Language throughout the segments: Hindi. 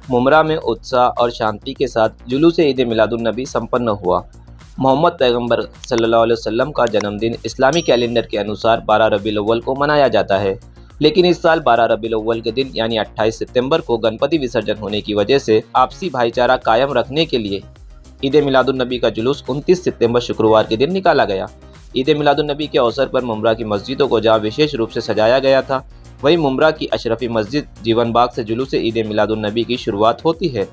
मुमरा में उत्साह और शांति के साथ जुलूस ईद मिलादुन्नबी संपन्न हुआ। मोहम्मद पैगंबर सल्लल्लाहु अलैहि वसल्लम का जन्मदिन इस्लामी कैलेंडर के अनुसार 12 रबीउल अव्वल को मनाया जाता है, लेकिन इस साल 12 रबीउल अव्वल के दिन यानी 28 सितंबर को गणपति विसर्जन होने की वजह से आपसी भाईचारा कायम रखने के लिए ईद मिलादुन्नबी का जुलूस 29 सितंबर शुक्रवार के दिन निकाला गया। ईद मिलादुन्नबी के अवसर पर मुमरा की मस्जिदों को जहाँ विशेष रूप से सजाया गया था, वहीं मुमरा की अशरफी मस्जिद जीवन बाग से जुलूस ईद मिलादुन्नबी की शुरुआत होती है,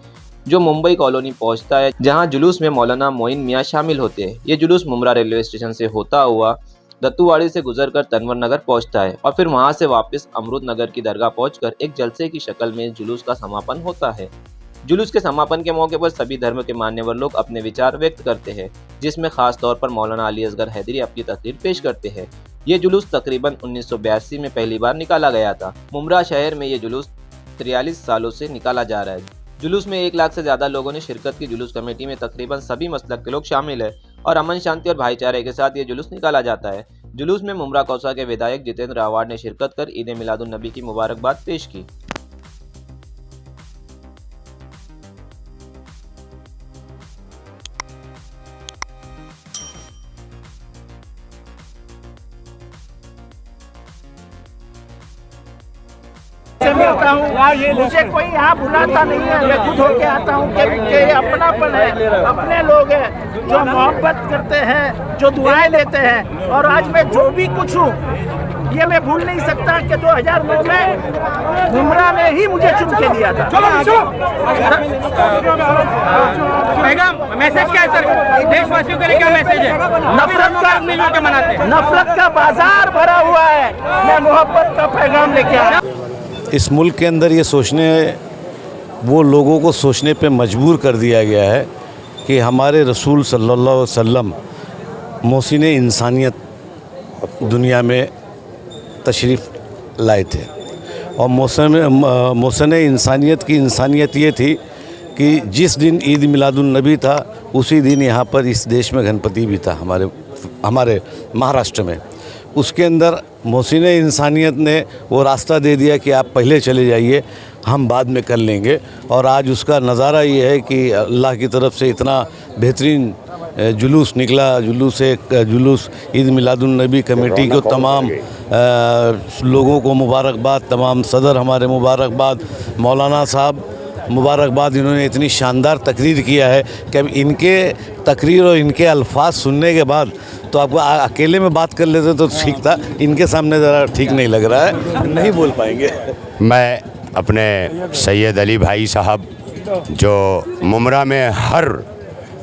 जो मुंबई कॉलोनी पहुंचता है, जहां जुलूस में मौलाना मोइन मियां शामिल होते हैं। ये जुलूस मुमरा रेलवे स्टेशन से होता हुआ दत्तूवाड़ी से गुजरकर तनवर नगर पहुंचता है और फिर वहां से वापस अमरूद नगर की दरगाह पहुंचकर एक जलसे की शक्ल में जुलूस का समापन होता है। जुलूस के समापन के मौके पर सभी धर्म के मान्यवर लोग अपने विचार व्यक्त करते हैं, जिसमें खास तौर पर मौलाना अली असगर हैदरी अपनी तकरीर पेश करते हैं। ये जुलूस तकरीबन 1982 में पहली बार निकाला गया था। मुमरा शहर में ये जुलूस 43 सालों से निकाला जा रहा है। जुलूस में 1 लाख से ज़्यादा लोगों ने शिरकत की। जुलूस कमेटी में तकरीबन सभी मसलक के लोग शामिल हैं और अमन शांति और भाईचारे के साथ ये जुलूस निकाला जाता है। जुलूस में मुमरा कौसा के विधायक जितेंद्र आवाड ने शिरकत कर ईद मिलादुन्नबी की मुबारकबाद पेश की। मिलता हूँ, मुझे कोई यहाँ बुलाता नहीं है, मैं खुद होके आता हूँ कि ये अपनापन है, अपने लोग हैं जो मोहब्बत करते हैं, जो दुआएं देते हैं। और आज मैं जो भी कुछ हूँ ये मैं भूल नहीं सकता कि 2009 में मुमरा ने ही मुझे चुन के दिया था। मैसेज क्या है सर, देशवासियों के लिए क्या मैसेज है? नफरत का बाजार भरा हुआ है, मैं मोहब्बत का पैगाम लेके आया। इस मुल्क के अंदर ये सोचने, वो लोगों को सोचने पे मजबूर कर दिया गया है कि हमारे रसूल सल्लल्लाहु अलैहि वसल्लम मोहसिन इंसानियत दुनिया में तशरीफ़ लाए थे और मोहसिन इंसानियत की इंसानियत ये थी कि जिस दिन ईद मिलादुन्नबी था उसी दिन यहाँ पर इस देश में गणपति भी था, हमारे महाराष्ट्र में। उसके अंदर मोहसिन इंसानियत ने वो रास्ता दे दिया कि आप पहले चले जाइए, हम बाद में कर लेंगे। और आज उसका नज़ारा ये है कि अल्लाह की तरफ से इतना बेहतरीन जुलूस निकला। जुलूस ईद मिलादुन्नबी कमेटी को तमाम लोगों को मुबारकबाद, तमाम सदर हमारे मुबारकबाद, मौलाना साहब मुबारकबाद। इन्होंने इतनी शानदार तकरीर किया है कि अब इनके तकरीर और इनके अल्फाज सुनने के बाद तो आपको अकेले में बात कर लेते तो ठीक था, इनके सामने ज़रा ठीक नहीं लग रहा है, नहीं बोल पाएंगे। मैं अपने सैयद अली भाई साहब जो मुमरा में हर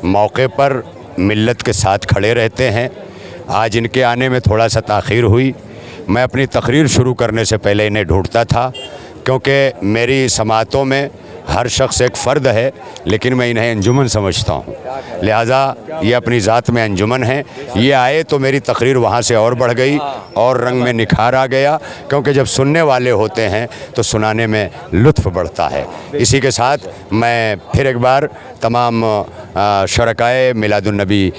मौके पर मिल्लत के साथ खड़े रहते हैं, आज इनके आने में थोड़ा सा ताख़ीर हुई। मैं अपनी तकरीर शुरू करने से पहले इन्हें ढूंढता था, क्योंकि मेरी समातों में हर शख्स एक फ़र्द है, लेकिन मैं इन्हें अंजुमन समझता हूँ, लिहाजा ये अपनी ज़ात में अंजुमन है। ये आए तो मेरी तकरीर वहाँ से और बढ़ गई और रंग में निखार आ गया, क्योंकि जब सुनने वाले होते हैं तो सुनाने में लुत्फ़ बढ़ता है। इसी के साथ मैं फिर एक बार तमाम शरकाए मिलादुन्नबी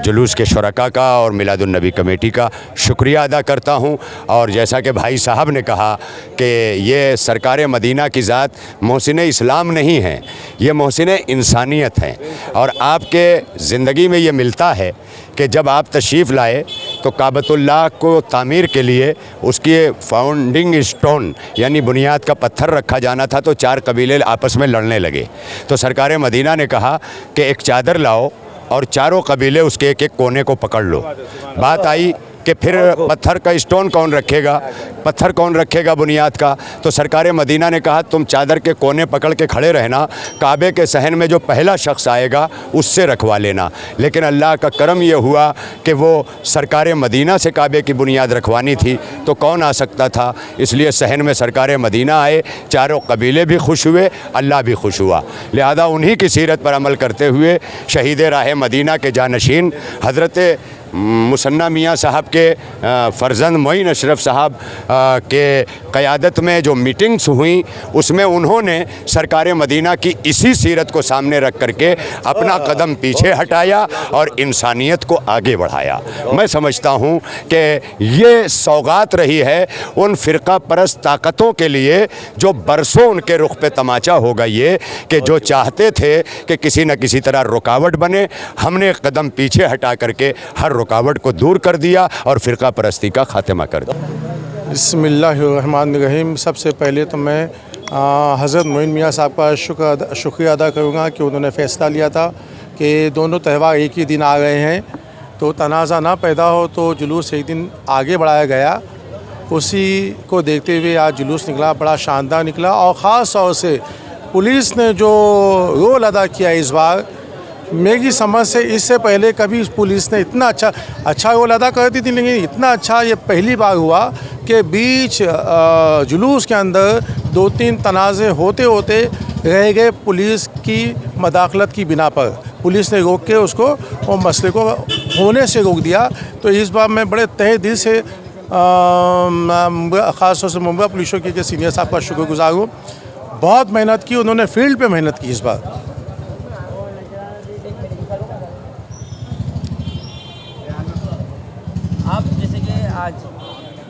जुलूस के शरका का और मिलादुन्नबी कमेटी का शुक्रिया अदा करता हूँ। और जैसा कि भाई साहब ने कहा कि ये सरकार मदीना की ज़ात मोहसिन इस्लाम नहीं है, ये मोहसिन इंसानियत है। और आपके ज़िंदगी में ये मिलता है कि जब आप तशरीफ़ लाए तो काबतुल्लाह को तामीर के लिए उसकी फाउंडिंग स्टोन यानी बुनियाद का पत्थर रखा जाना था, तो 4 कबीले आपस में लड़ने लगे। तो सरकार मदीना ने कहा कि एक चादर लाओ और चारों कबीले उसके एक एक कोने को पकड़ लो। बात आई कि फिर पत्थर का स्टोन कौन रखेगा, पत्थर कौन रखेगा बुनियाद का? तो सरकार मदीना ने कहा तुम चादर के कोने पकड़ के खड़े रहना, काबे के सहन में जो पहला शख्स आएगा उससे रखवा लेना। लेकिन अल्लाह का करम ये हुआ कि वो सरकार मदीना से काबे की बुनियाद रखवानी थी, तो कौन आ सकता था? इसलिए सहन में सरकार मदीना आए, चारों कबीले भी खुश हुए, अल्लाह भी खुश हुआ। लिहाजा उन्हीं की सीरत पर अमल करते हुए शहीद राह मदीना के जानशीन हज़रत मुसन्ना मियाँ साहब के फ़र्जंद मोइन अशरफ साहब के क़यादत में जो मीटिंग्स हुई उसमें उन्होंने सरकार मदीना की इसी सीरत को सामने रख करके अपना कदम पीछे हटाया और इंसानियत को आगे बढ़ाया। मैं समझता हूँ कि ये सौगात रही है उन फ़िरका परस्त ताकतों के लिए जो बरसों उनके रुख पे तमाचा होगा ये कि जो चाहते थे कि किसी न किसी तरह रुकावट बने, हमने कदम पीछे हटा करके हर रुकावट को दूर कर दिया और फ़िरका परस्ती का खात्मा कर दिया। बिस्मिल्लाहिर्रहमानिर्रहीम। सबसे पहले तो मैं हज़रत मोइन मियाँ साहब का शुक्रिया अदा करूँगा कि उन्होंने फ़ैसला लिया था कि दोनों त्यौहार एक ही दिन आ गए हैं तो तनाज़ा ना पैदा हो तो जुलूस एक दिन आगे बढ़ाया गया। उसी को देखते हुए आज जुलूस निकला, बड़ा शानदार निकला और ख़ास तौर से पुलिस ने जो रोल अदा किया इस बार, मेरी समझ से इससे पहले कभी पुलिस ने इतना अच्छा रोल अदा करती थी, लेकिन इतना अच्छा ये पहली बार हुआ कि बीच जुलूस के अंदर 2-3 तनाज़े होते होते रह गए पुलिस की मदाखलत की बिना पर। पुलिस ने रोक के उसको वो मसले को होने से रोक दिया। तो इस बार मैं बड़े तहे दिल से ख़ास तौर से मुंबई पुलिस के सीनियर साहब का शुक्रगुजार हूँ। बहुत मेहनत की उन्होंने, फील्ड पे मेहनत की इस बार। आप जैसे कि आज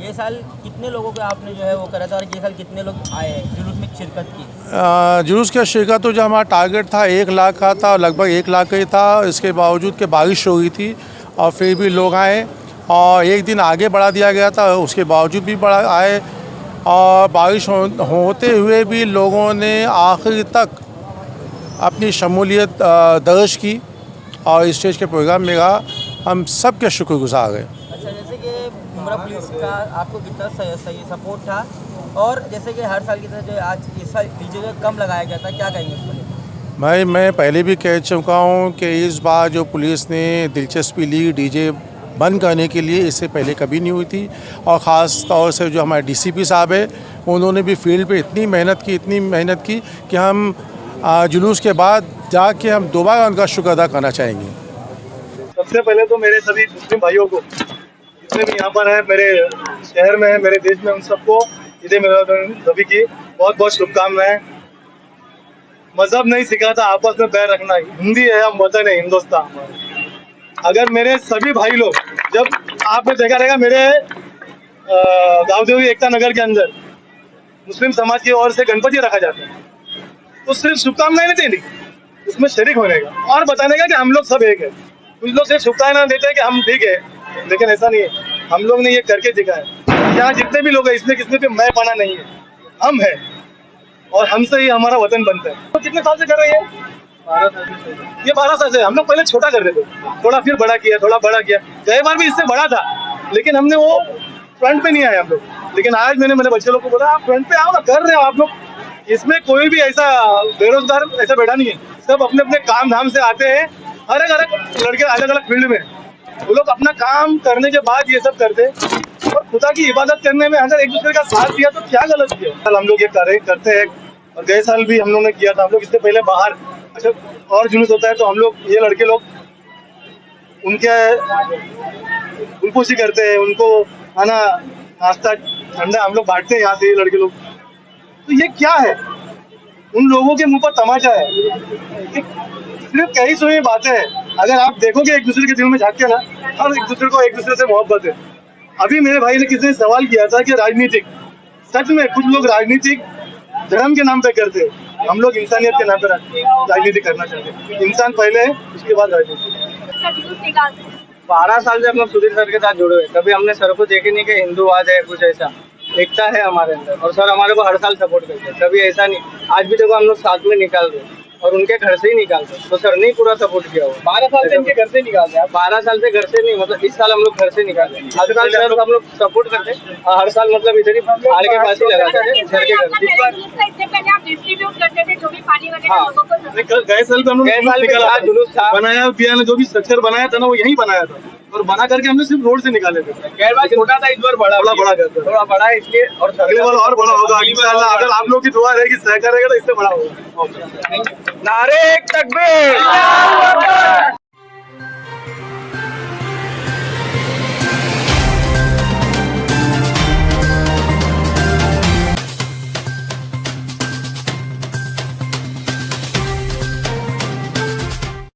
ये साल कितने लोगों को आपने जो है वो करा था और ये साल कितने लोग आए हैं जुलूस में शिरकत की? जुलूस का शिरकत तो जो हमारा टारगेट था 1 लाख का था, लगभग 1 लाख का ही था। इसके बावजूद कि बारिश हो रही थी और फिर भी लोग आए और एक दिन आगे बढ़ा दिया गया था, उसके बावजूद भी बड़ा आए और बारिश होते हुए भी लोगों ने आखिर तक अपनी शमूलियत दर्ज की और स्टेज के प्रोग्राम में रहा। हम सब के शुक्रगुजार हैं। अच्छा, जैसे कि मुंब्रा पुलिस का आपको कितना सही सपोर्ट था और जैसे कि हर साल की तरह जो आज इस साल डीजे कम लगाया गया था, क्या कहेंगे उसको लेकर? मैं पहले भी कह चुका हूँ कि इस बार जो पुलिस ने दिलचस्पी ली डीजे बंद करने के लिए, इससे पहले कभी नहीं हुई थी। और ख़ास तौर से जो हमारे डीसीपी साहब है उन्होंने भी फील्ड पे इतनी मेहनत की कि हम जुलूस के बाद जाके हम दोबारा उनका शुक्र अदा करना चाहेंगे। सबसे पहले तो मेरे सभी मुस्लिम भाइयों को जितने भी यहाँ पर हैं, मेरे शहर में है, मेरे देश में, उन सबको ईद मिलादुन्नबी की बहुत बहुत शुभकामनाएं। मजहब नहीं सिखाता आपस में बैर रखना, हिंदी है हम वतन है हिंदुस्तान। अगर मेरे सभी भाई लोग, जब आपने देखा रहेगा मेरे गाँवदेवी एकता नगर के अंदर मुस्लिम समाज की ओर से गणपति रखा जाता है, तो सिर्फ शुभकामनाएं नहीं देनी, उसमें शरीक होने का और बताने का कि हम लोग सब एक है। कुछ लोग सिर्फ शुभकामनाएं देते हैं कि हम ठीक है, लेकिन ऐसा नहीं है। हम लोग ने ये करके दिखाया। यहाँ जितने भी लोग हैं इसमें किसमें भी मैं पाना नहीं है, हम है और हमसे ही हमारा वतन बनता है। तो कितने साल से कर रहे हैं? 12 साल से। ये 12 साल से। हम लोग पहले छोटा कर रहे थे, थोड़ा फिर बड़ा किया, थोड़ा बड़ा किया। गए बार भी इससे बड़ा था, लेकिन हमने वो फ्रंट पे नहीं आए हम लोग। लेकिन आज मैंने मेरे बच्चे लोग को बोला आप फ्रंट पे आओ ना, कर रहे हो आप लोग। इसमें कोई भी ऐसा बेरोजगार ऐसा बैठा नहीं है, सब अपने अपने काम धाम से आते हैं। अलग अलग लड़के अलग अलग फील्ड में, वो लोग अपना काम करने के बाद ये सब करते हैं। और खुदा की इबादत करने में अगर एक दूसरे का साथ दिया तो क्या गलत किया। हम लोग ये करते हैं और गए साल भी हम लोग ने किया था। हम लोग इससे पहले बाहर अच्छा और जुलूस होता है तो हम लोग ये लड़के लोग उनके खुशी करते हैं, उनको खाना नाश्ता ठंडा हम लोग बांटते हैं यहाँ से। ये लड़के लोग, तो ये क्या है? उन लोगों के मुंह पर तमाचा है। सिर्फ कही सुनी बातें हैं। अगर आप देखोगे एक दूसरे के दिल में झांक के ना, और एक दूसरे से मोहब्बत है। अभी मेरे भाई ने किसी ने सवाल किया था कि राजनीतिक, सच में कुछ लोग राजनीतिक धर्म के नाम पे करते हैं, हम लोग इंसानियत के नाम पे राजनीति करना चाहते हैं। इंसान पहले है, उसके बाद राजनीति। 12 साल से हम लोग सुधीर सर के साथ जुड़े हुए, कभी हमने सर को देखे नहीं कि हिंदूवाद है, कुछ ऐसा एकता है हमारे अंदर। और सर हमारे को हर साल सपोर्ट करते हैं, कभी ऐसा नहीं। आज भी देखो हम लोग साथ में निकाल रहे हैं और उनके घर से ही निकालते, तो सर ने पूरा सपोर्ट किया हुआ। 12 साल से इनके घर से निकालते हैं। 12 साल से घर से नहीं, मतलब इस साल हम लोग घर से निकालते हैं। हर साल सर हम लोग सपोर्ट करते हैं और हर साल मतलब इधर ही आड़ के पास ही लगाते हैं घर के घर। गए साल पे हम लोग जुलूस बनाया, पिया ने जो भी स्ट्रक्चर बनाया था ना वो यही बनाया था और बना करके हमने सिर्फ रोड से निकाले थे। गैर बार छोटा था, इस बार बड़ा करते, थोड़ा बड़ा है इसलिए। और अगले बार और बड़ा होगा इंशाल्लाह। अगर आप लोग की दुआ रहेगी, सहकार रहेगा तो इससे बड़ा होगा। नारे तकबीर।